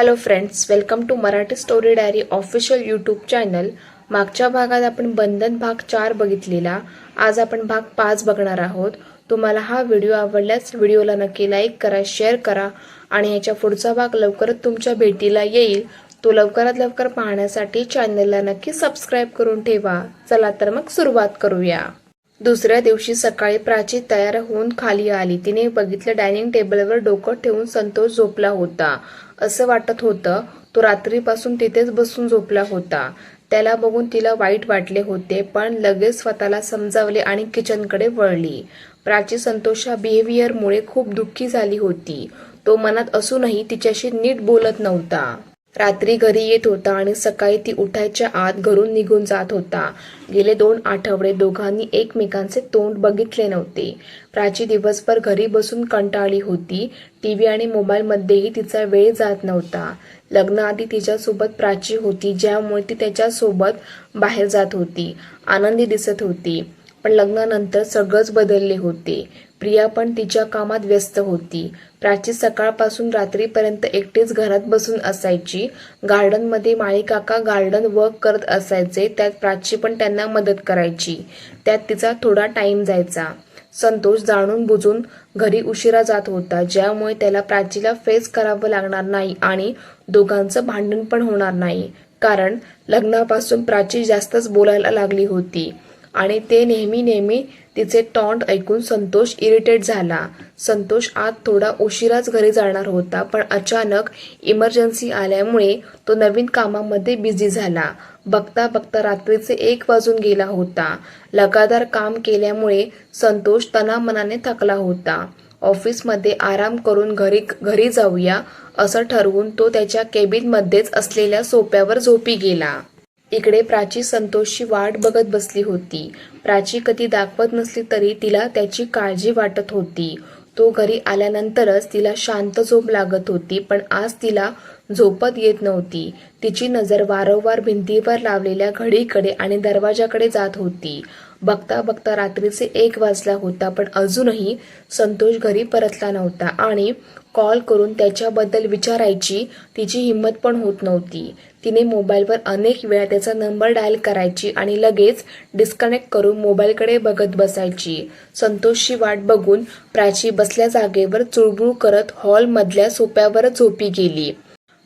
Hello friends, welcome to Marathi story diary official YouTube channel. मागच्या भागात आपण बंधन भाग 4 बघितलेला। आज आपण भाग 5 बघणार आहोत। तुम्हाला हा व्हिडिओ आवडल्यास व्हिडिओला नक्की लाईक करा, शेअर करा आणि याच्या पुढचा भाग लवकरच तुमच्या भेटीला येईल। तो लवकरात लवकर पाहण्यासाठी चॅनलला नक्की सबस्क्राइब करून ठेवा। चला तर मग सुरुवात करूया। दुसऱ्या दिवशी सकाळी प्राची तयार होऊन खाली आली। तिने बघितलं डायनिंग टेबलवर डोकं ठेवून संतोष झोपला होता। असं वाटत होतं तो रात्रीपासून तिथेच बसून झोपला होता। त्याला बघून तिला वाईट वाटले होते, पण लगेच स्वतःला समजावले आणि किचनकडे वळली। प्राची संतोषच्या बिहेवियरमुळे खूप दुःखी झाली होती। तो मनात असूनही तिच्याशी नीट बोलत नव्हता। रात्री घरी येत होता आणि सकाळी ती उठायच्या आत घरून निघून जात होता। गेले 2 आठवडे दोघांनी एकमेकांचे तोंड बघितले नव्हते। प्राची दिवसभर घरी बसून कंटाळली होती। टीव्ही आणि मोबाईलमध्येही तिचा वेळ जात नव्हता। लग्नाआधी तिच्यासोबत प्राची होती, ज्यामुळे ती त्याच्यासोबत बाहेर जात होती, आनंदी दिसत होती। पण लग्नानंतर सगळंच बदलले होते। प्रिया पण तिच्या कामात व्यस्त होती। प्राची सकाळपासून रात्रीपर्यंत एकटीच घरात बसून असायची। गार्डनमध्ये माळीकाका गार्डन वर्क करत असायचे, त्यात प्राची पण त्यांना मदत करायची। त्यात तिचा थोडा टाइम जायचा। संतोष जाणून बुजून घरी उशिरा जात होता, ज्यामुळे त्याला प्राचीला फेस करावं लागणार नाही आणि दोघांचं भांडण पण होणार नाही। कारण लग्नापासून प्राची जास्तच बोलायला लागली होती आणि ते नेहमी तिचे टॉन्ट ऐकून संतोष इरिटेट झाला। संतोष आज थोडा उशिराच घरी जाणार होता, पण अचानक इमर्जन्सी आल्यामुळे तो नवीन कामामध्ये बिझी झाला। बघता बघता रात्रीचे 1 वाजून गेला होता। लगातार काम केल्यामुळे संतोष तनामनाने थकला होता। ऑफिसमध्ये आराम करून घरी जाऊया असं ठरवून तो त्याच्या केबिनमध्येच असलेल्या सोफ्यावर झोपी गेला। इकडे प्राची संतोषची वाट बघत बसली होती। प्राची कधी दाखवत नसली तरी तिला त्याची काळजी वाटत होती। तो घरी आल्यानंतरच तिला शांत झोप लागत होती, पण आज तिला झोपत येत नव्हती। तिची नजर वारंवार भिंतीवर लावलेल्या घडीकडे आणि दरवाजाकडे जात होती। बघता बघता रात्रीचे 1 वाजला होता, पण अजूनही संतोष घरी परतला नव्हता आणि कॉल करून त्याच्याबद्दल विचारायची तिची हिंमत पण होत नव्हती। तिने मोबाईलवर अनेक वेळा त्याचा नंबर डायल करायची आणि लगेच डिस्कनेक्ट करून मोबाईलकडे बघत बसायची। संतोषची वाट बघून प्राची बसल्या जागेवर चुळबुळ करत हॉलमधल्या सोफ्यावर झोपी गेली।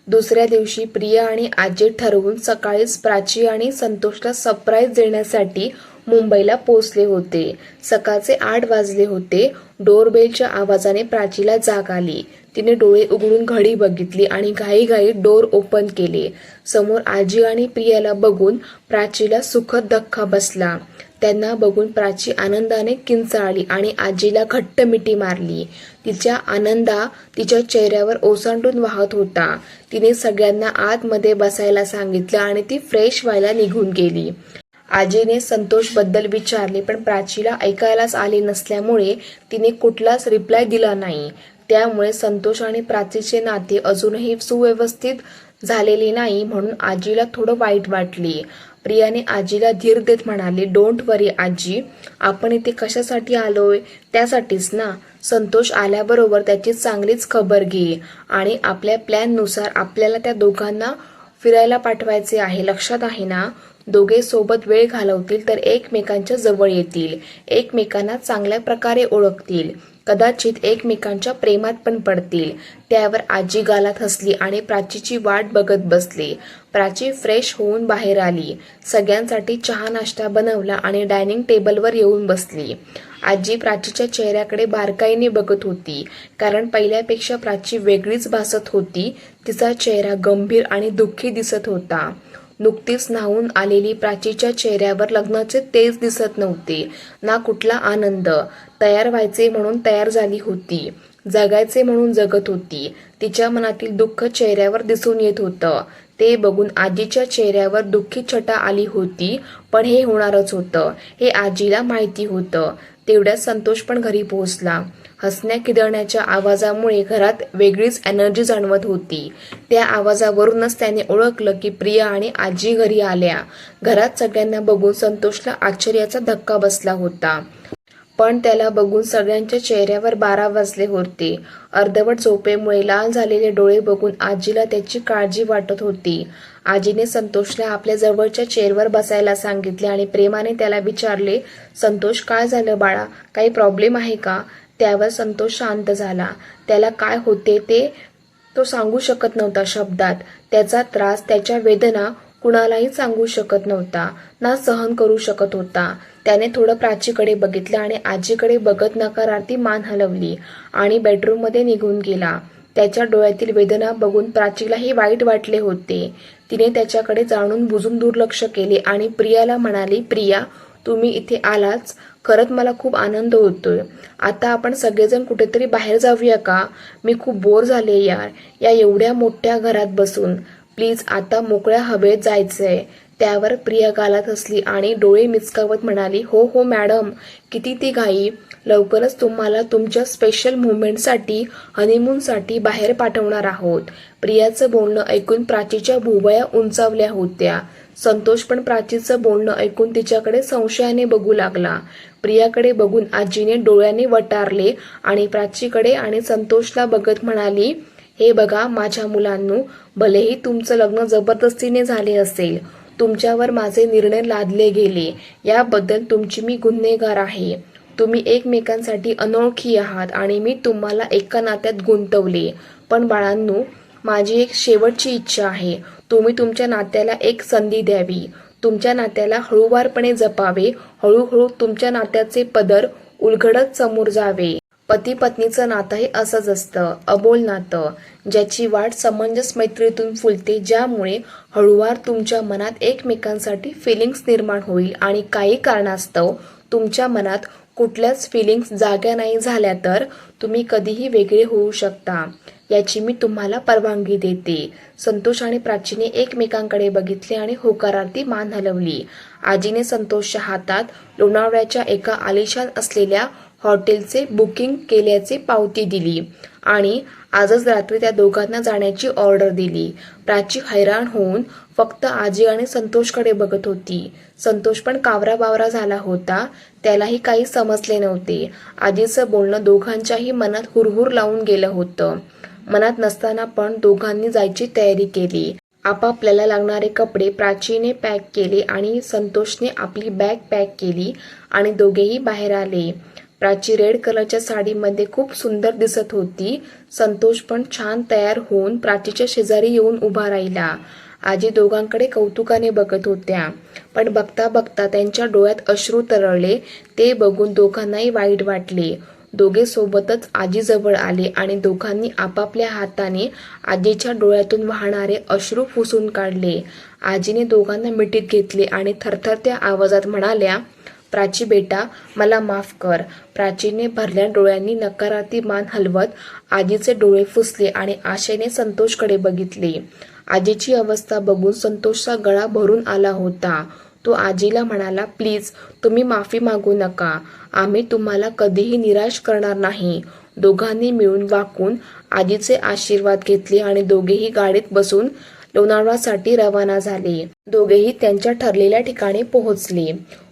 दुसऱ्या दिवशी प्रिया आणि आजी ठरवून सकाळीच प्राची आणि संतोषला सरप्राईज देण्यासाठी मुंबईला पोहोचले होते। सकाळचे 8 वाजले होते। डोरबेलच्या आवाजाने प्राचीला जाग आली। तिने डोळे उघडून घडी बघितली आणि घाईघाईत डोर ओपन केले। समोर आजी आणि प्रियाला बघून प्राचीला सुखद धक्का बसला। त्यांना बघून प्राची आनंदाने किंचाळली आणि आजीला घट्ट मिठी मारली। तिच्या आनंदा तिच्या चेहऱ्यावर ओसंडून वाहत होता। तिने सगळ्यांना आतमध्ये बसायला सांगितलं आणि ती फ्रेश व्हायला निघून गेली। आजीने संतोषबद्दल विचारले, पण प्राचीला ऐकायलाच आले नसल्यामुळे तिने कुठलाच रिप्लाय दिला नाही। त्यामुळे संतोष आणि प्राचीचे नाते अजूनही सुव्यवस्थित झालेले नाही, म्हणून आजीला थोडं वाईट वाटले। प्रियाने आजीला धीर देत म्हणाली, डोंट वरी आजी, आपण इथे कशासाठी आलोय? त्यासाठीच ना। संतोष आल्याबरोबर त्याची चांगलीच खबर घे आणि आपल्या प्लॅननुसार आपल्याला त्या दोघांना फिरायला पाठवायचे आहे, लक्षात आहे ना? दोघे सोबत वेळ घालवतील तर एकमेकांच्या जवळ येतील, एकमेकांना चांगल्या प्रकारे ओळखतील, कदाचित एकमेकांच्या प्रेमात पण पडतील। त्यावर आजी गालात हसली आणि प्राचीची वाट बघत बसली। प्राची फ्रेश होऊन बाहेर आली, सगळ्यांसाठी चहा नाश्ता बनवला आणि डायनिंग टेबलवर येऊन बसली। आजी प्राचीच्या चेहऱ्याकडे बारकाईने बघत होती, कारण पहिल्यापेक्षा प्राची वेगळीच भासत होती। तिचा चेहरा गंभीर आणि दुःखी दिसत होता। नुकतीच न्हावून आलेली प्राचीच्या चेहऱ्यावर लग्नाचे तेज दिसत नव्हते, ना कुठला आनंद। तयार व्हायचे म्हणून तयार झाली होती, जगायचे म्हणून जगत होती। तिच्या मनातील दुःख चेहऱ्यावर दिसून येत होतं। ते बघून आजीच्या चेहऱ्यावर दुःखी छटा आली होती, पण हे होणारच होतं, हे आजीला माहिती होतं। तेवढ्यात संतोष पण घरी पोहोचला। हसण्या खिदळण्याच्या आवाजामुळे घरात वेगळीच एनर्जी जाणवत होती। त्या आवाजावरूनच त्याने ओळखलं की प्रिया आणि आजी घरी आल्या। घरात सगळ्यांना बघून संतोषला आश्चर्याचा धक्का बसला होता। पण त्याला बघून सगळ्यांच्या चेहऱ्यावर 12 वाजले होते. अर्धवट झोपेमुळे लाल झालेले डोळे बघून आजीला त्याची काळजी वाटत होती. आजीने संतोषला आपल्या जवळच्या चेअरवर बसायला सांगितले आणि प्रेमाने त्याला विचारले, संतोष काय झालं बाळा, काही प्रॉब्लेम आहे का? त्यावर संतोष शांत झाला. त्याला काय होते ते तो सांगू शकत नव्हता शब्दात. त्याचा त्रास, त्याच्या वेदना कुणालाही सांगू शकत नव्हता, ना सहन करू शकत होता. त्याने थोडं प्राचीकडे बघितलं आणि आजीकडे बघत नकारार्थी मान हलवली आणि बेडरूममध्ये निघून गेला. त्याच्या डोळ्यातील वेदना बघून प्राचीलाही वाईट वाटले होते. तिने त्याच्याकडे जाणून बुजून दुर्लक्ष केले आणि प्रियाला म्हणाली, प्रिया तुम्ही इथे आलाच, खरंच मला खूप आनंद होतोय. आता आपण सगळेजण कुठेतरी बाहेर जाऊया का? मी खूप बोर झाले यार, या एवढ्या मोठ्या घरात बसून. प्लीज आता मोकळ्या हवेत जायचंय. त्यावर प्रिया गालात हसली आणि डोळे मिचकावत म्हणाली, हो हो मॅडम, किती ती घाई. लवकरच तुम्हाला तुमच्या स्पेशल मुवमेंटसाठी, हनीमूनसाठी बाहेर पाठवणार आहोत. प्रियाचं बोलणं ऐकून प्राचीच्या भुवया उंचावल्या होत्या. संतोष पण प्राचीचं बोलणं ऐकून तिच्याकडे संशयाने बघू लागला. प्रियाकडे बघून आजीने डोळ्याने वटारले आणि प्राचीकडे आणि संतोषला बघत म्हणाली, हे बघा माझ्या मुलांनो, भलेही तुमचं लग्न जबरदस्तीने झाले असेल, तुमच्यावर माझे निर्णय लादले गेले, याबद्दल तुमची मी गुन्हेगार आहे. तुम्ही एकमेकांसाठी अनोळखी आहात आणि मी तुम्हाला एका नात्यात गुंतवले. पण बाळांनो, माझी एक शेवटची इच्छा आहे. तुम्ही तुमच्या नात्याला एक संधी द्यावी. तुमच्या नात्याला हळूवारपणे जपावे. हळूहळू तुमच्या नात्याचे पदर उलगडत समोर जावे. पती पत्नीचं नातं हे असंच असतं, अबोल नातं, ज्याची वाट समंजस मैत्रीतून फुलते, ज्यामुळे हळूवार तुमच्या मनात एकमेकांसाठी फिलिंग्स निर्माण होईल आणि काही कारणास्तव तुमच्या मनात कुठल्याच फिलिंग्स जाग्या नाही झाल्या तर तुम्ही कधीही वेगळे होऊ शकता. याची मी तुम्हाला परवानगी देते. संतोष आणि प्राचीने एकमेकांकडे बघितले आणि होकारार्थी मान हलवली. आजीने संतोषच्या हातात लोणावळ्याच्या एका आलिशान असलेल्या हॉटेलचे बुकिंग केल्याची पावती दिली आणि आजच रात्री त्या दोघांना जाण्याची ऑर्डर दिली. प्राची हैराण होऊन फक्त आजी आणि संतोषकडे बघत होती. संतोष पण कावरा बावरा झाला होता. त्यालाही काही समजले नव्हते. आजीचं बोलणं दोघांच्याही मनात हुरहुर लावून गेलं होतं. मनात नसताना पण दोघांनी जायची तयारी केली. आपापल्याला लागणारे कपडे प्राचीने पॅक केले आणि संतोषने आपली बॅग पॅक केली आणि दोघेही बाहेर आले. प्राची रेड कलरच्या साडीमध्ये खूप सुंदर दिसत होती. संतोष पण छान तयार होऊन प्राचीच्या शेजारी येऊन उभा राहिला. आजी दोघांकडे कौतुकाने बघत होत्या, पण बघता बघता त्यांच्या डोळ्यात अश्रू तरळले. ते बघून दोघांनाही वाईट वाटले. दोघे सोबतच आजीजवळ आले आणि दोघांनी आपापल्या हाताने आजीच्या डोळ्यातून वाहणारे अश्रू पुसून काढले. आजीने दोघांना मिठीत घेतले आणि थरथरत्या आवाजात म्हणाल्या, प्राची बेटा, मला माफ कर. प्राचीने भरल्या डोळ्यांनी नकारार्थी मान हलवत आजीचे डोळे पुसले आणि आशेने संतोषकडे बघितले. आजीची अवस्था बघून संतोषचा गळा भरून आला होता. तो आजीला म्हणाला, प्लीज तुम्ही माफी मागू नका. आम्ही तुम्हाला कधीही निराश करणार नाही. दोघांनी मिळून वाकून आजीचे आशीर्वाद घेतले आणि दोघेही गाडीत बसून लोणावळ्यासाठी रवाना झाले. दोघेही त्यांच्या ठरलेल्या ठिकाणी पोहोचले.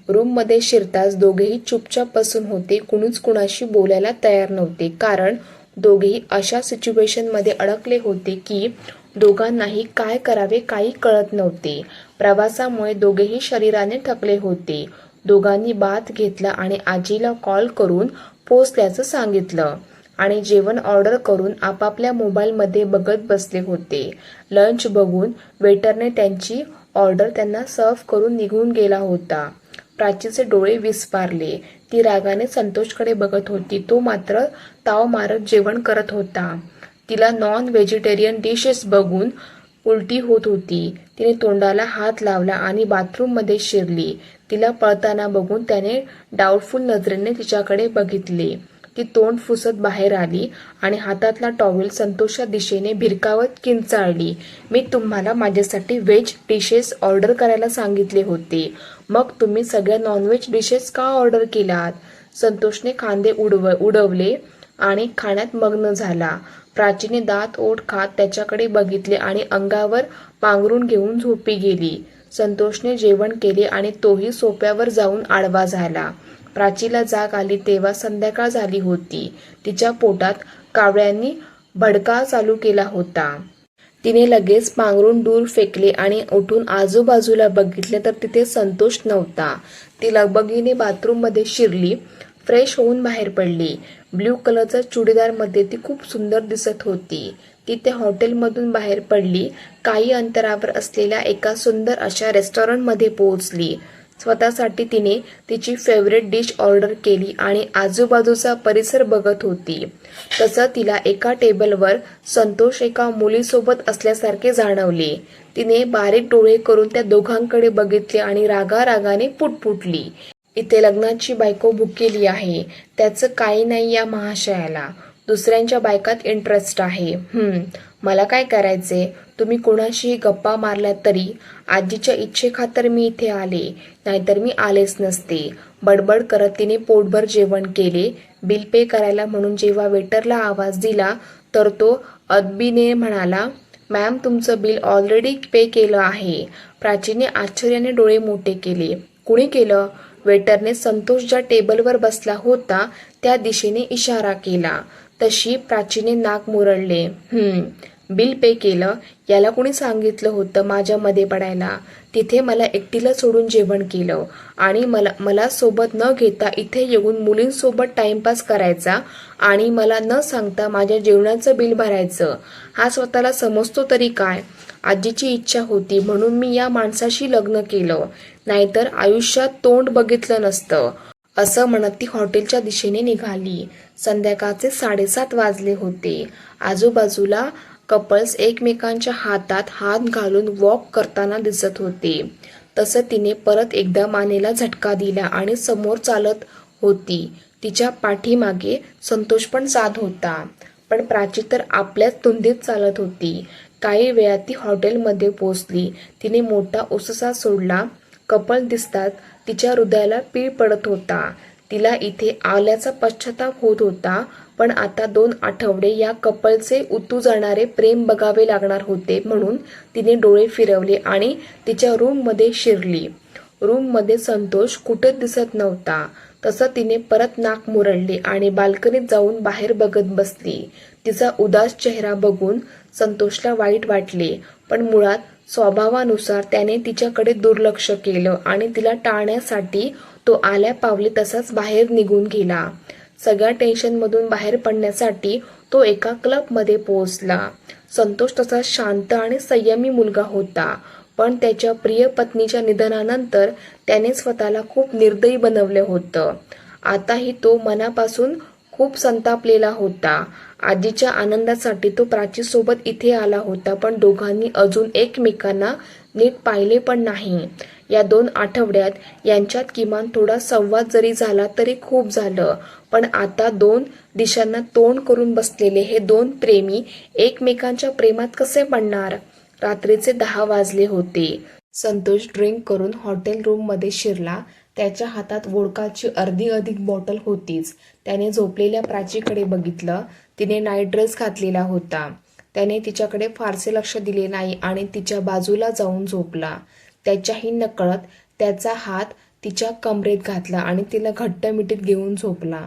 रूममध्ये शिरताच दोघेही चुपचाप बसून होते. कुणीच कुणाशी बोलायला तयार नव्हते, कारण दोघेही अशा सिच्युएशनमध्ये अडकले होते की दोघांनाही काय करावे काही कळत नव्हते. प्रवासामुळे दोघेही शरीराने थकले होते. दोघांनी बाथ घेतला आणि आजीला कॉल करून पोहोचल्याचं सांगितलं आणि जेवण ऑर्डर करून आपापल्या मोबाईलमध्ये बघत बसले होते. लंच बघून वेटरने त्यांची ऑर्डर त्यांना सर्व्ह करून निघून गेला होता. प्राचीचे डोळे विस्फारले. ती रागाने संतोषकडे बघत होती. तो मात्र ताव मारत जेवण करत होता. तिला नॉन व्हेजिटेरियन डिशेस बघून उलटी होत होती. तिने तोंडाला हात लावला आणि बाथरूममध्ये शिरली. तिला पळताना बघून त्याने डाऊटफुल नजरेने तिच्याकडे बघितले. ती तोंड फुसत बाहेर आली आणि हातातला टॉवेल संतोषच्या दिशेने भिरकावत किंचाळली, मी तुम्हाला माझ्यासाठी व्हेज डिशेस ऑर्डर करायला सांगितले होते, मग तुम्ही सगळ्या नॉनव्हेज डिशेस का ऑर्डर केलात? संतोषने खांदे उडवले आणि खाण्यात मग्न झाला. प्राचीने दात ओठ खात त्याच्याकडे बघितले आणि अंगावर पांघरून घेऊन झोपी गेली. संतोषने जेवण केले आणि तोही सोफ्यावर जाऊन आडवा झाला. प्राचीला जाग आली तेव्हा संध्याकाळ झाली होती. तिच्या पोटात कावळ्यांनी भडका चालू केला होता. तिने लगेच पांघरून दूर फेकले आणि उठून आजूबाजूला बघितले तर तिथे संतोष नव्हता. ती लगबगीने बाथरूममध्ये शिरली, फ्रेश होऊन बाहेर पडली. ब्ल्यू कलरच्या चुडीदारमध्ये ती खूप सुंदर दिसत होती. ती त्या हॉटेलमधून बाहेर पडली. काही अंतरावर असलेल्या एका सुंदर अशा रेस्टॉरंटमध्ये पोहोचली. स्वतःसाठी तिने तिची फेवरेट डिश ऑर्डर केली आणि आजूबाजूचा परिसर बघत होती. तसं तिला एका टेबलवर संतोष एका मुलीसोबत असल्यासारखे जाणवले. तिने बारीक डोळे करून त्या दोघांकडे बघितले आणि रागारागाने पुटपुटली, इथे लग्नाची बायको भुकेली आहे. त्याचं काही नाही या महाशयाला. दुसऱ्यांच्या बायकात इंटरेस्ट आहे. मला काय करायचे? तुम्ही कोणाशीही गप्पा मारल्या तरी आजीच्या इच्छेखातर मी इथे आले, नाहीतर मी आलेच नसते. बडबड करत तिने पोटभर जेवण केले. बिल पे करायला म्हणून जेव्हा वेटरला आवाज दिला तर तो अदबीने म्हणाला, मॅम तुमचं बिल ऑलरेडी पे केलं आहे. प्राचीने आश्चर्याने डोळे मोठे केले. कुणी केलं? वेटरने संतोष ज्या टेबलवर बसला होता त्या दिशेने इशारा केला. तशी प्राचीने नाक मुरडले. बिल पे केलं? याला कोणी सांगितलं होतं माझ्यामध्ये पडायला? तिथे मला एकटीला सोडून जेवण केलं आणि मला सोबत न घेता इथे येऊन मुलींसोबत टाइमपास करायचा आणि मला न सांगता माझ्या जेवणाचं बिल भरायचं. हा स्वतःला समजतो तरी काय? आजीची इच्छा होती म्हणून मी या माणसाशी लग्न केलं, नाहीतर आयुष्यात तोंड बघितलं नसतं. असं म्हणत ती हॉटेलच्या दिशेने निघाली. संध्याकाळचे 7:30 वाजले होते. आजूबाजूला कपल्स एकमेकांच्या हातात हात घालून वॉक करताना दिसत होते. तसं तिने परत एकदा मानेला झटका दिला आणि समोर चालत होती. तिच्या पाठीमागे संतोष पण जात होता. पण प्राची तर आपल्याच धुंदीत चालत होती. काही वेळात ती हॉटेलमध्ये पोहोचली. तिने मोठा उससा सोडला. कपल दिसतात तिच्या हृदयाला पीळ पडत होता. तिला इथे आल्याचा पश्चाताप होत होता. पण आता 2 आठवडे या कपलचे उतू जाणारे प्रेम बघावे लागणार होते म्हणून तिने डोळे फिरवले आणि तिच्या रूममध्ये शिरली. रूममध्ये संतोष कुठेच दिसत नव्हता. तसं तिने परत नाक मुरडले आणि बाल्कनीत जाऊन बाहेर बघत बसली. तिचा उदास चेहरा बघून संतोषला वाईट वाटले, पण मुळात स्वभावानुसार त्याने तिच्याकडे दुर्लक्ष केलं आणि तिला टाळण्यासाठी तो आल्या पावली तसाच बाहेर निघून गेला. सगळ्या टेन्शनमधून बाहेर पडण्यासाठी तो एका क्लबमध्ये पोहोचला. संतोष तसा शांत आणि संयमी मुलगा होता, पण त्याच्या प्रिय पत्नीच्या निधनानंतर त्याने स्वतःला खूप निर्दयी बनवले होतं. आताही तो मनापासून खूप संतापलेला होता. आजीच्या आनंदासाठी तो प्राचीसोबत इथे आला होता, पण दोघांनी अजून एकमेकांना नीट पाहिले पण नाही. या 2 आठवड्यात यांच्यात किमान थोडा संवाद जरी झाला तरी खूप झालं. पण आता 2 दिशांना तोंड करून बसलेले हे 2 प्रेमी एकमेकांच्या प्रेमात कसे पडणार? रात्रीचे 10 वाजले होते. संतोष ड्रिंक करून हॉटेल रूममध्ये शिरला. त्याच्या हातात वोडकाची अर्धी अधिक बॉटल होतीच. त्याने झोपलेल्या प्राचीकडे बघितलं. तिने नाईट ड्रेस घातलेला होता. त्याने तिच्याकडे फारसे लक्ष दिले नाही आणि तिच्या बाजूला जाऊन झोपला. त्याच्याही नकळत त्याचा हात तिच्या कमरेत घातला आणि तिला घट्ट मिठीत घेऊन झोपला.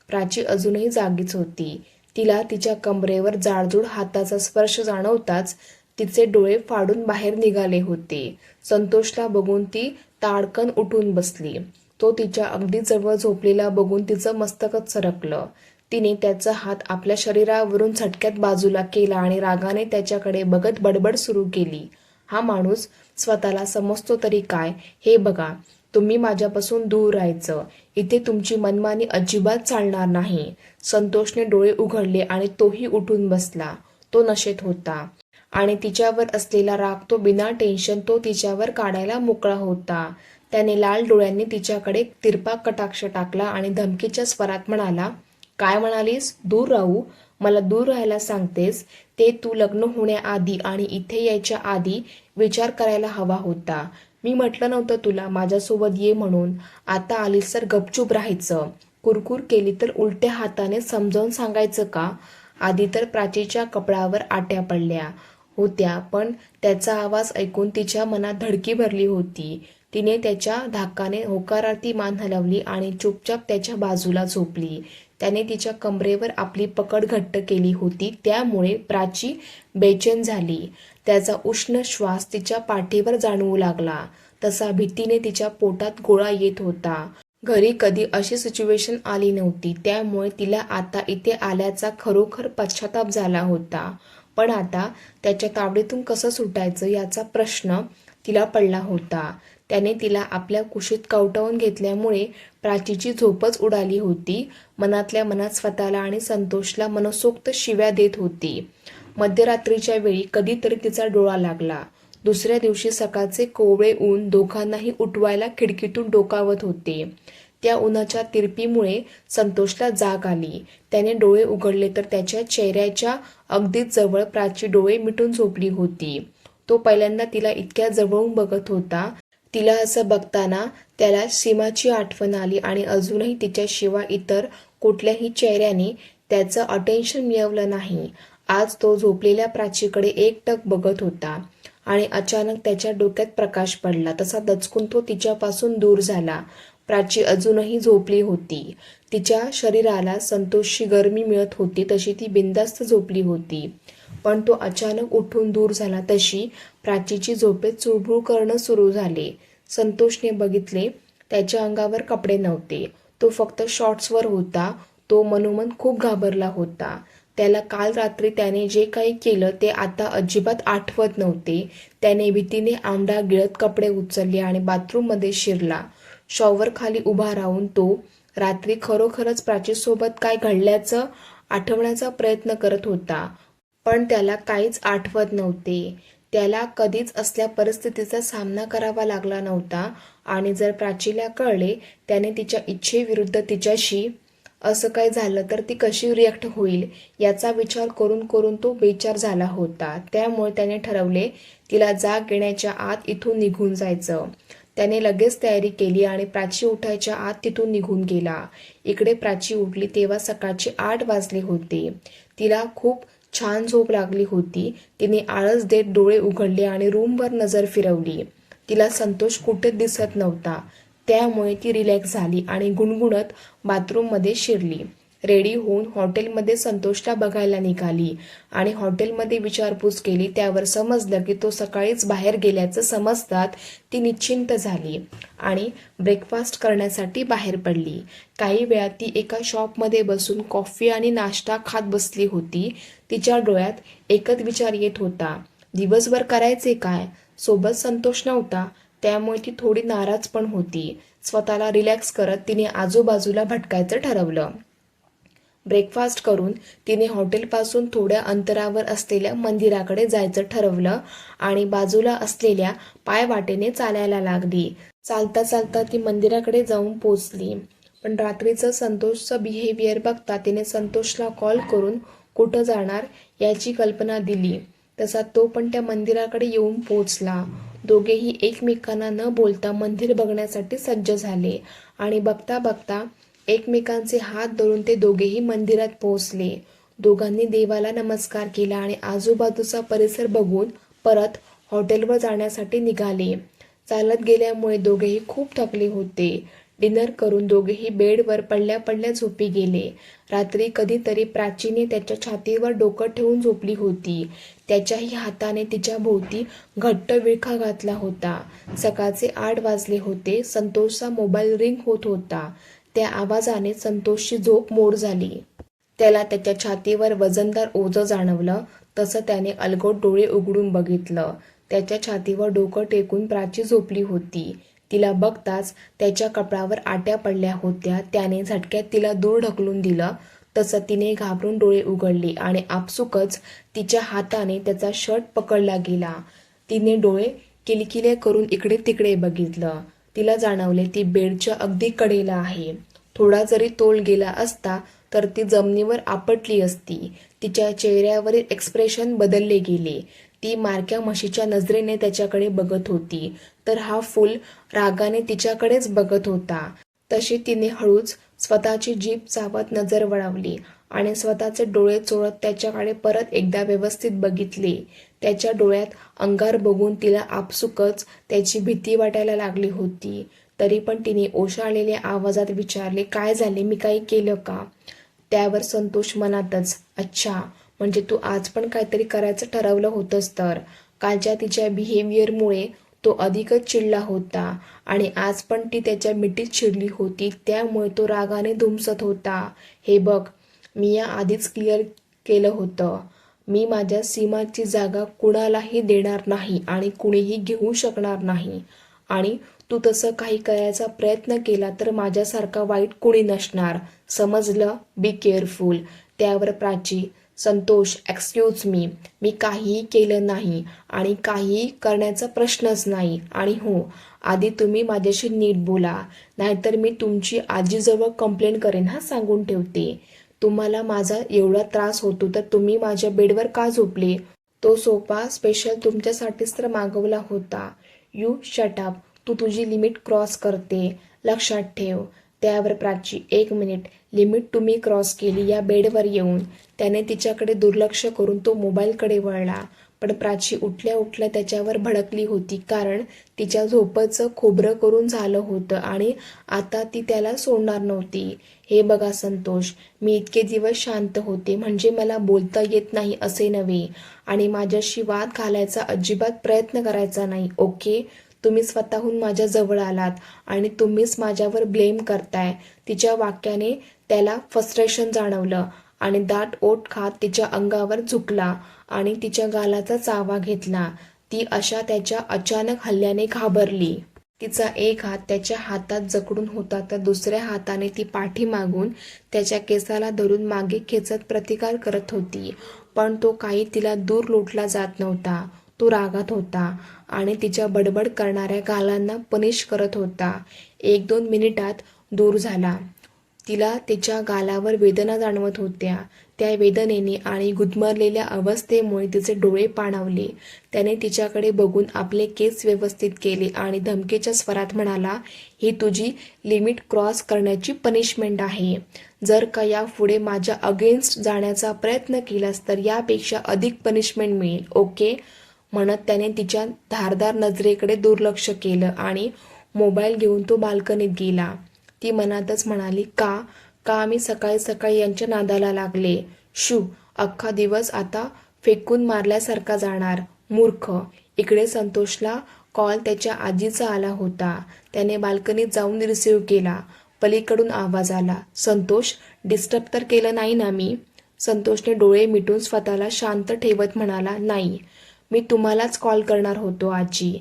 प्राची अजूनही जागीच होती. तिला तिच्या कमरेवर जाडजूड हाताचा स्पर्श जाणवताच तिचे डोळे फाडून बाहेर निघाले होते. संतोषला बघून ती ताडकन उठून बसली. तो तिच्या अगदी जवळ झोपलेला बघून तिचं मस्तकच सरकलं. तिने त्याचा हात आपल्या शरीरावरून झटक्यात बाजूला केला आणि रागाने त्याच्याकडे बघत बडबड सुरू केली. हा माणूस स्वतःला समजतो तरी काय? हे बघा, तुम्ही माझ्यापासून दूर राहायचं. इथे तुमची मनमानी अजिबात चालणार नाही. संतोषने डोळे उघडले आणि तोही उठून बसला. तो नशेत होता आणि तिच्यावर असलेला राग तो बिना टेन्शन तो तिच्यावर काढायला मोकळा होता. त्याने लाल डोळ्यांनी तिच्याकडे तिरपा कटाक्ष टाकला आणि धमकीच्या स्वरात म्हणाला, काय म्हणालीस? दूर राहू? मला दूर राहायला सांगतेस? ते तू लग्न होण्याआधी आणि इथे यायच्या आधी विचार करायला हवा होता. मी म्हटलं नव्हतं तुला माझ्यासोबत ये म्हणून? आता आलीस तर गपचूप राहायचं. कुरकुर केली तर उलट्या हाताने समजावून सांगायचं का? आधी तर प्राचीच्या कपडावर आट्या पडल्या. होत्या, पण त्याचा आवाज ऐकून तिच्या मनात धडकी भरली होती. तिने त्याच्या धाकाने होकारार्थी मान हलवली आणि चुपचाप त्याच्या बाजूला झोपली. त्याने तिच्या कमरेवर आपली पकड घट्ट केली होती, त्यामुळे प्राची बेचैन झाली. त्याचा उष्ण श्वास तिच्या पाठीवर जाणवू लागला, तसा भीतीने तिच्या पोटात गोळा येत होता. घरी कधी अशी सिच्युएशन आली नव्हती, त्यामुळे तिला आता इथे आल्याचा खरोखर पश्चाताप झाला होता. पण आता त्याच्या तावडीतून कसं सुटायचं याचा प्रश्न तिला पडला होता. त्याने तिला आपल्या कुशीत कवटाळून घेतल्यामुळे प्राचीची झोपच उडाली होती. मनातल्या मनात स्वतःला आणि संतोषला मनसोक्त शिव्या देत होती. मध्यरात्रीच्या वेळी कधीतरी तिचा डोळा लागला. दुसऱ्या दिवशी सकाळचे कोवळे ऊन दोघांनाही उठवायला खिडकीतून डोकावत होते. त्या उन्हाच्या तिरपीमुळे संतोषला जाग आली. त्याने डोळे उघडले तर त्याच्या चेहऱ्याच्या अगदीच जवळ प्राची डोळे मिटून झोपली होती. तो पहिल्यांदा तिला इतक्या जवळून बघत होता. तिला असं बघताना त्याला सीमाची आठवण आली आणि अजूनही तिच्याशिवाय इतर कुठल्याही चेहऱ्याने त्याचं अटेन्शन मिळवलं नाही. आज तो झोपलेल्या प्राचीकडे एकटक बघत होता आणि अचानक त्याच्या डोक्यात प्रकाश पडला. तसा दचकून तो तिच्यापासून दूर झाला. प्राची अजूनही झोपली होती. तिच्या शरीराला संतोषची गरमी मिळत होती, तशी ती बिनधास्त झोपली होती. पण तो अचानक उठून दूर झाला तशी प्राचीची झोपेत चुळबुळ करणं सुरू झाले. संतोषने बघितले, त्याच्या अंगावर कपडे नव्हते. तो फक्त शॉर्ट्सवर होता. तो मनोमन खूप घाबरला होता. त्याला काल रात्री त्याने जे काही केलं ते आता अजिबात आठवत नव्हते. त्याने भीतीने आंबडा गिळत कपडे उचलले आणि बाथरूममध्ये शिरला. शॉवर खाली उभा राहून तो रात्री खरोखरच प्राचीसोबत काय घडल्याचं आठवण्याचा प्रयत्न करत होता. पण त्याला काहीच आठवत नव्हते. त्याला कधीच असल्या परिस्थितीचा सामना करावा लागला नव्हता आणि जर प्राचीला कळले त्याने तिच्या इच्छेविरुद्ध तिच्याशी असं काय झालं तर ती कशी रिॲक्ट होईल याचा विचार करून करून तो बेचार झाला होता. त्यामुळे त्याने ठरवले तिला जाग येण्याच्या आत इथून निघून जायचं. त्याने लगेच तयारी केली आणि प्राची उठायच्या आत तिथून निघून गेला. इकडे प्राची उठली तेव्हा सकाळचे 8 वाजले होते. तिला खूप छान झोप लागली होती. तिने आळस देत डोळे उघडले आणि रूमवर नजर फिरवली. तिला संतोष कुठेच दिसत नव्हता, त्यामुळे ती रिलॅक्स झाली आणि गुणगुणत बाथरूममध्ये शिरली. रेडी होऊन हॉटेलमध्ये संतोषला बघायला निघाली आणि हॉटेलमध्ये विचारपूस केली. त्यावर समजलं की तो सकाळीच बाहेर गेल्याचं समजतात ती निश्चिंत झाली आणि ब्रेकफास्ट करण्यासाठी बाहेर पडली. काही वेळात ती एका शॉपमध्ये बसून कॉफी आणि नाश्ता खात बसली होती. तिच्या डोळ्यात एकच विचार येत होता, दिवसभर करायचे काय. सोबत संतोष नव्हता, त्यामुळे ती थोडी नाराज पण होती. स्वतःला रिलॅक्स करत तिने आजूबाजूला भटकायचं ठरवलं. ब्रेकफास्ट करून तिने हॉटेलपासून थोड्या अंतरावर असलेल्या मंदिराकडे जायचं ठरवलं आणि बाजूला असलेल्या पायवाटेने चालायला लागली. चालता चालता ती मंदिराकडे जाऊन पोचली. पण रात्रीचं संतोषचं बिहेवियर बघता तिने संतोषला कॉल करून कुठं जाणार याची कल्पना दिली. तसा तो पण त्या मंदिराकडे येऊन पोचला. दोघेही एकमेकांना न बोलता मंदिर बघण्यासाठी सज्ज झाले आणि बघता बघता एकमेकांचे हात धरून ते दोघेही मंदिरात पोहोचले. दोघांनी देवाला नमस्कार केला आणि आजूबाजूचा परिसर बघून परत हॉटेलवर जाण्यासाठी निघाले. चालत गेल्यामुळे दोघेही खूप थकले होते. डिनर करून दोघेही बेडवर पडल्या पडल्या झोपी गेले. रात्री कधीतरी प्राचीने त्याच्या छातीवर डोकं ठेवून झोपली होती. त्याच्याही हाताने तिच्या भोवती घट्ट विळखा घातला होता. सकाळचे 8 वाजले होते. संतोषचा मोबाईल रिंग होत होता. त्या आवाजाने संतोषची झोप मोड झाली. त्याला त्याच्या छातीवर वजनदार ओझं जाणवलं. तसं त्याने अलगद डोळे उघडून बघितलं. त्याच्या छातीवर डोकं टेकून प्राची झोपली होती. तिला बघताच त्याच्या कपड्यावर आट्या पडल्या होत्या. त्याने झटक्यात तिला दूर ढकलून दिलं. तसं तिने घाबरून डोळे उघडले आणि आपसुकच तिच्या हाताने त्याचा शर्ट पकडला गेला. तिने डोळे किलकिले करून इकडे तिकडे बघितलं. तिला जाणवले ती बेडच्या अगदी कडेला आहे. थोडा जरी तोल गेला असता तर ती जमिनीवर आपटली असती. तिच्या चेहऱ्यावरील एक्सप्रेशन बदलले गेले. ती मारक्या म्हशीच्या नजरेने त्याच्याकडे बघत होती, तर हा फुल रागाने तिच्याकडेच बघत होता. तशी तिने हळूच स्वतःची जीभ चावत नजर वळवली आणि स्वतःचे डोळे चोळत त्याच्याकडे परत एकदा व्यवस्थित बघितले. त्याच्या डोळ्यात अंगार बघून तिला आपसुकच त्याची भीती वाटायला लागली होती. तरी पण तिने ओशाळलेल्या आवाजात विचारले, काय झाले, मी काही केलं का? त्यावर संतोष मनातच, अच्छा, म्हणजे तू आज पण काहीतरी करायचं ठरवलं होतंस तर. कालच्या तिच्या बिहेवियरमुळे तो अधिकच चिडला होता आणि आज पण ती त्याच्या मिठीत चिडली होती, त्यामुळे तो रागाने धुमसत होता. हे बघ, मी या आधीच क्लिअर केलं होतं. मी माझ्या सीमाची जागा कुणालाही देणार नाही आणि कुणीही घेऊ शकणार नाही. आणि तू तसं काही करायचा प्रयत्न केला तर माझ्यासारखा वाईट कुणी नसणार, समजलं? Be careful. त्यावर प्राची, संतोष, एक्सक्यूज मी, मी काहीही केलं नाही आणि काहीही करण्याचा प्रश्नच नाही. आणि हो, आधी तुम्ही माझ्याशी नीट बोला, नाहीतर मी तुमची आजीजवळ कंप्लेंट करेन हा, सांगून ठेवते. तुम्हाला माझा एवढा त्रास होतो तर तुम्ही माझ्या बेडवर का झोपले? तो सोफा स्पेशल तुमच्यासाठीच तर मागवला होता. You shut up. तू तुझी लिमिट क्रॉस करते, लक्षात ठेव. त्यावर प्राची, एक मिनिट, लिमिट तुम्ही क्रॉस केली या बेडवर येऊन. त्याने तिच्याकडे दुर्लक्ष करून तो मोबाईलकडे वळला. पण प्राची उठल्या उठल्या त्याच्यावर भडकली होती, कारण तिच्या झोपेचं खोबरं करून झालं होतं आणि आता ती त्याला सोडणार नव्हती. हे बघा संतोष, मी इतके दिवस शांत होते म्हणजे मला बोलता येत नाही असे नव्हे, आणि माझ्याशी वाद घालायचा अजिबात प्रयत्न करायचा नाही, ओके? तुम्ही स्वतःहून माझ्या जवळ आलात आणि तुम्हीच माझ्यावर ब्लेम करताय. तिच्या वाक्याने त्याला फ्रस्ट्रेशन जाणवलं आणि दाट ओठ खात तिच्या अंगावर झुकला आणि तिच्या गालाचा चावा घेतला. ती अशा त्याच्या अचानक हल्ल्याने घाबरली. तिचा एक हात त्याच्या हातात जखडून होता तर दुसऱ्या हाताने ती पाठीमागून त्याच्या केसाला धरून मागे खेचत प्रतिकार करत होती. पण तो काही तिला दूर लोटला जात नव्हता. तो रागात होता आणि तिच्या बडबड करणाऱ्या गालांना पनिश करत होता. 1-2 मिनिटात दूर झाला. तिला तिच्या गालावर वेदना जाणवत होत्या. त्या वेदनेने आणि गुदमरलेल्या अवस्थेमुळे तिचे डोळे पाणावले. त्याने तिच्याकडे बघून आपले केस व्यवस्थित केले आणि धमकीच्या स्वरात म्हणाला, ही तुझी लिमिट क्रॉस करण्याची पनिशमेंट आहे. जर का यापुढे माझ्या अगेन्स्ट जाण्याचा प्रयत्न केलास तर यापेक्षा अधिक पनिशमेंट मिळेल, ओके? म्हणत त्याने तिच्या धारदार नजरेकडे दुर्लक्ष केलं आणि मोबाईल घेऊन तो बाल्कनीत गेला. ती मनातच म्हणाली, का का मी सकाळी सकाळी यांच्या नादाला लागले? शू, अख्खा दिवस आता फेकून मारल्यासारखा जाणार, मूर्ख. इकडे संतोषला कॉल त्याच्या आजीचा आला होता. त्याने बाल्कनीत जाऊन रिसीव्ह केला. पलीकडून आवाज आला, संतोष, डिस्टर्ब तर केलं नाही ना मी? संतोषने डोळे मिटून स्वतःला शांत ठेवत म्हणाला, नाही, मी तुम्हालाच कॉल करणार होतो आजी.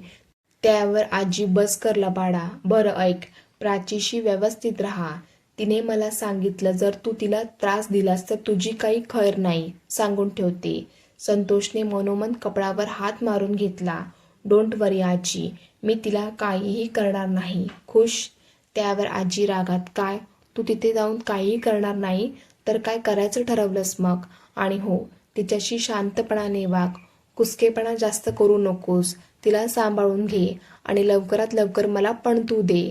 त्यावर आजी, बस कर लबाडा. बरं ऐक, प्राचीशी व्यवस्थित राहा. तिने मला सांगितलं जर तू तिला त्रास दिलास तर तुझी काही खैर नाही, सांगून ठेवते. संतोषने मनोमन कपडावर हात मारून घेतला. डोंट वरी आजी, मी तिला काहीही करणार नाही, खुश? त्यावर आजी रागात, काय, तू तिथे जाऊन काहीही करणार नाही तर काय करायचं ठरवलंस मग? आणि हो, तिच्याशी शांतपणाने वाग, कुसकेपणा जास्त करू नकोस. तिला सांभाळून घे आणि लवकरात लवकर मला पण तू दे.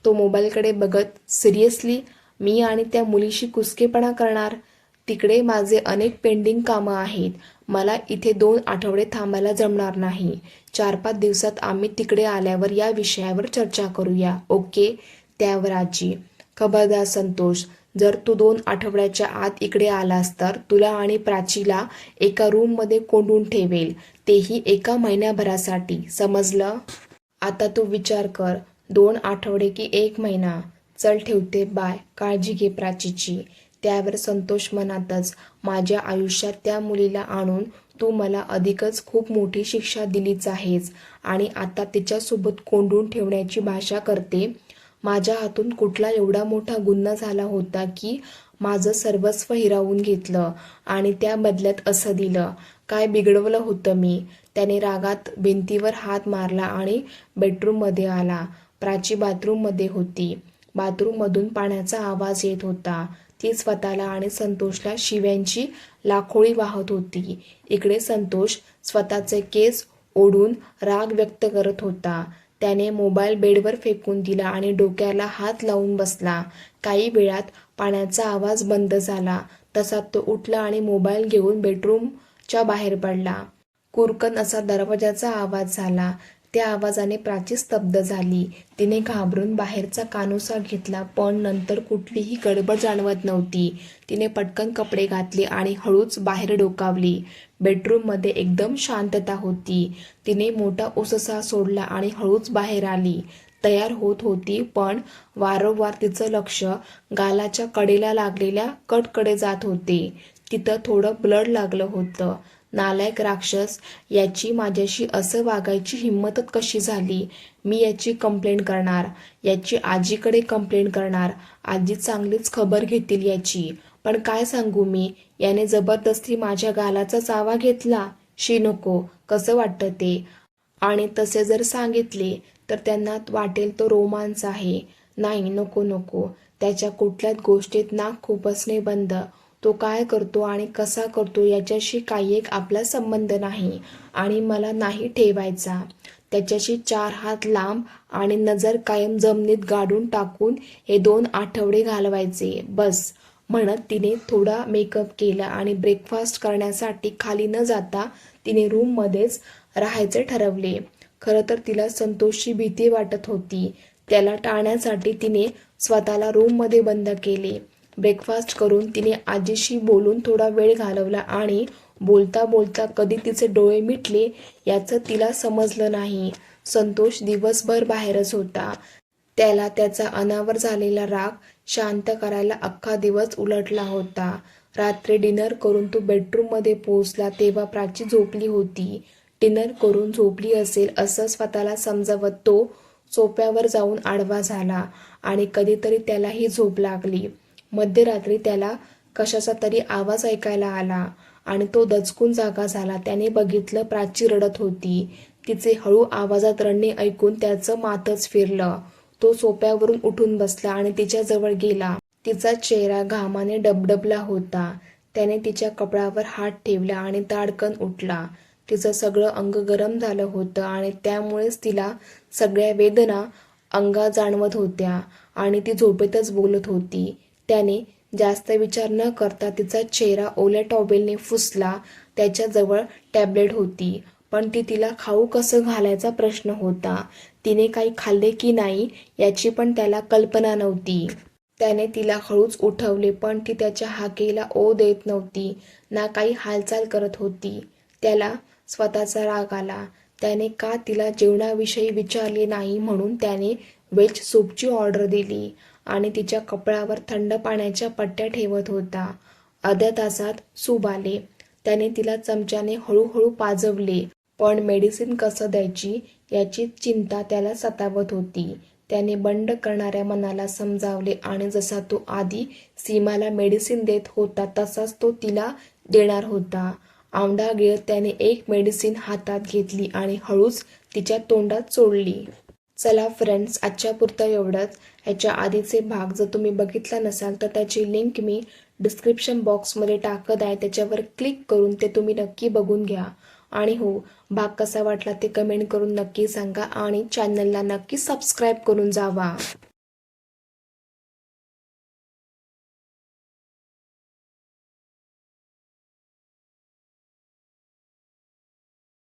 तो मोबाईलकडे बघत, सिरियसली मी आणि त्या मुलीशी कुसकेपणा करणार? तिकडे माझे अनेक पेंडिंग कामं आहेत. मला इथे 2 आठवडे थांबायला जमणार नाही. 4-5 दिवसात आम्ही तिकडे आल्यावर या विषयावर चर्चा करूया, ओके? त्यावर आजी, खबरदार संतोष, जर तू 2 आठवड्याच्या आत इकडे आलास तर तुला आणि प्राचीला एका रूममध्ये कोंडून ठेवेल, तेही 1 महिन्याभरासाठी, समजलं? आता तू विचार कर, 2 आठवडे की 1 महिना? चल ठेवते, बाय, काळजी घे प्राचीची. त्यावर संतोष मनातच, माझ्या आयुष्यात त्या मुलीला आणून तू मला अधिकच खूप मोठी शिक्षा दिलीच आहेस आणि आता तिच्यासोबत कोंडून ठेवण्याची भाषा करते. माझ्या हातून कुठला एवढा मोठा गुन्हा झाला होता की माझं सर्वस्व हिरावून घेतलं आणि त्या बदल्यात असं दिलं? काय बिघडवलं होतं मी? त्याने रागात भिंतीवर हात मारला आणि बेडरूममध्ये आला. प्राची बाथरूममध्ये होती. बाथरूममधून पाण्याचा आवाज येत होता. ती स्वतःला आणि संतोषला शिव्यांची लाखोळी वाहत होती. इकडे संतोष स्वतःचे केस ओढून राग व्यक्त करत होता. त्याने मोबाईल बेडवर फेकून दिला आणि डोक्याला हात लावून बसला. काही वेळात पाण्याचा आवाज बंद झाला. तसा तो उठला आणि मोबाईल घेऊन बेडरूमच्या बाहेर पडला. कुरकन असा दरवाजाचा आवाज झाला. त्या आवाजाने प्राची स्तब्ध झाली. तिने घाबरून बाहेरचा कानोसा घेतला, पण नंतर कुठलीही गडबड जाणवत नव्हती. तिने पटकन कपडे घातले आणि हळूच बाहेर डोकावली. बेडरूममध्ये एकदम शांतता होती. तिने मोठा उससा सोडला आणि हळूच बाहेर आली. तयार होत होती, पण वारंवार तिचं लक्ष गालाच्या कडेला लागलेल्या कटकडे जात होते. तिथं थोडं ब्लड लागलं होतं. नालायक राक्षस, याची माझ्याशी असं वागायची हिंमतच कशी झाली? मी याची कंप्लेंट करणार, याची आजीकडे कंप्लेंट करणार. आजी चांगलीच खबर घेतील याची. पण काय सांगू मी, याने जबरदस्ती माझ्या गालाचा चावा घेतला. शी नको, कसं वाटतं ते. आणि तसे जर सांगितले तर त्यांना वाटेल तो रोमांस आहे. नाही, नको नको. त्याच्या कुठल्याच गोष्टीत नाक खुपसणे बंद. तो काय करतो आणि कसा करतो याच्याशी काही एक आपला संबंध नाही आणि मला नाही ठेवायचा. त्याच्याशी 4 हात लांब आणि नजर कायम जमिनीत गाडून टाकून हे 2 आठवडे घालवायचे, बस. म्हणत तिने थोडा मेकअप केला आणि ब्रेकफास्ट करण्यासाठी खाली न जाता तिने रूममध्येच राहायचे ठरवले. खरं तर तिला संतोषची भीती वाटत होती. त्याला टाळण्यासाठी तिने स्वतःला रूममध्ये बंद केले. ब्रेकफास्ट करून तिने आजीशी बोलून थोडा वेळ घालवला आणि बोलता बोलता कधी तिचे डोळे मिटले याचं तिला समजलं नाही. संतोष दिवसभर बाहेरच होता. त्याला त्याचा अनावर झालेला राग शांत करायला अख्खा दिवस उलटला होता. रात्री डिनर करून तो बेडरूममध्ये पोहोचला तेव्हा प्राची झोपली होती. डिनर करून झोपली असेल असं स्वतःला समजावत तो सोफ्यावर जाऊन आडवा झाला आणि कधीतरी त्यालाही झोप लागली. मध्यरात्री त्याला कशाचा तरी आवाज ऐकायला आला आणि तो दचकून जागा झाला. त्याने बघितलं, प्राची रडत होती. तिचे हळू आवाजात रडणे ऐकून त्याचं माथच फिरलं. तो सोफ्यावरून उठून बसला आणि तिच्याजवळ गेला. तिचा चेहरा घामाने डबडबला होता. त्याने तिच्या कपड्यावर हात ठेवला आणि ताडकन उठला. तिचं सगळं अंग गरम झालं होतं आणि त्यामुळेच तिला सगळ्या वेदना अंगात जाणवत होत्या आणि ती झोपेतच बोलत होती. त्याने जास्त विचार न करता तिचा चेहरा ओल्या टॉवेलने पुसला. त्याच्याजवळ टॅबलेट होती, पण ती तिला खाऊ कसं घालायचा प्रश्न होता. तिने काही खाल्ले की नाही याची पण त्याला कल्पना नव्हती. त्याने तिला हळूच उठवले, पण ती त्याच्या हाकेला ओ देत नव्हती, ना काही हालचाल करत होती. त्याला स्वतःचा राग आला. त्याने का तिला जेवणाविषयी विचारले नाही म्हणून त्याने व्हेज सूपची ऑर्डर दिली आणि तिच्या कपड्यावर थंड पाण्याच्या पट्ट्या ठेवत होता. अर्ध्या तासात सूप आले. त्याने तिला चमच्याने हळूहळू पाजवले, पण मेडिसिन कसं द्यायची याची चिंता त्याला सतावत होती. त्याने बंड करणाऱ्या मनाला समजावले आणि जसा तो आधी सीमाला मेडिसिन देत होता तसाच तो तिला देणार होता. आवंढा गिळत त्याने एक मेडिसिन हातात घेतली आणि हळूच तिच्या तोंडात सोडली. चला फ्रेंड्स, आजच्या पुरतं एवढंच. ह्याच्या आधीचे भाग जर तुम्ही बघितला नसाल तर त्याची लिंक मी डिस्क्रिप्शन बॉक्समध्ये टाकत आहे. त्याच्यावर क्लिक करून ते तुम्ही नक्की बघून घ्या. आणि हो, भाग कसा वाटला ते कमेंट करून नक्की सांगा आणि चॅनलला नक्की सबस्क्राईब करून जावा.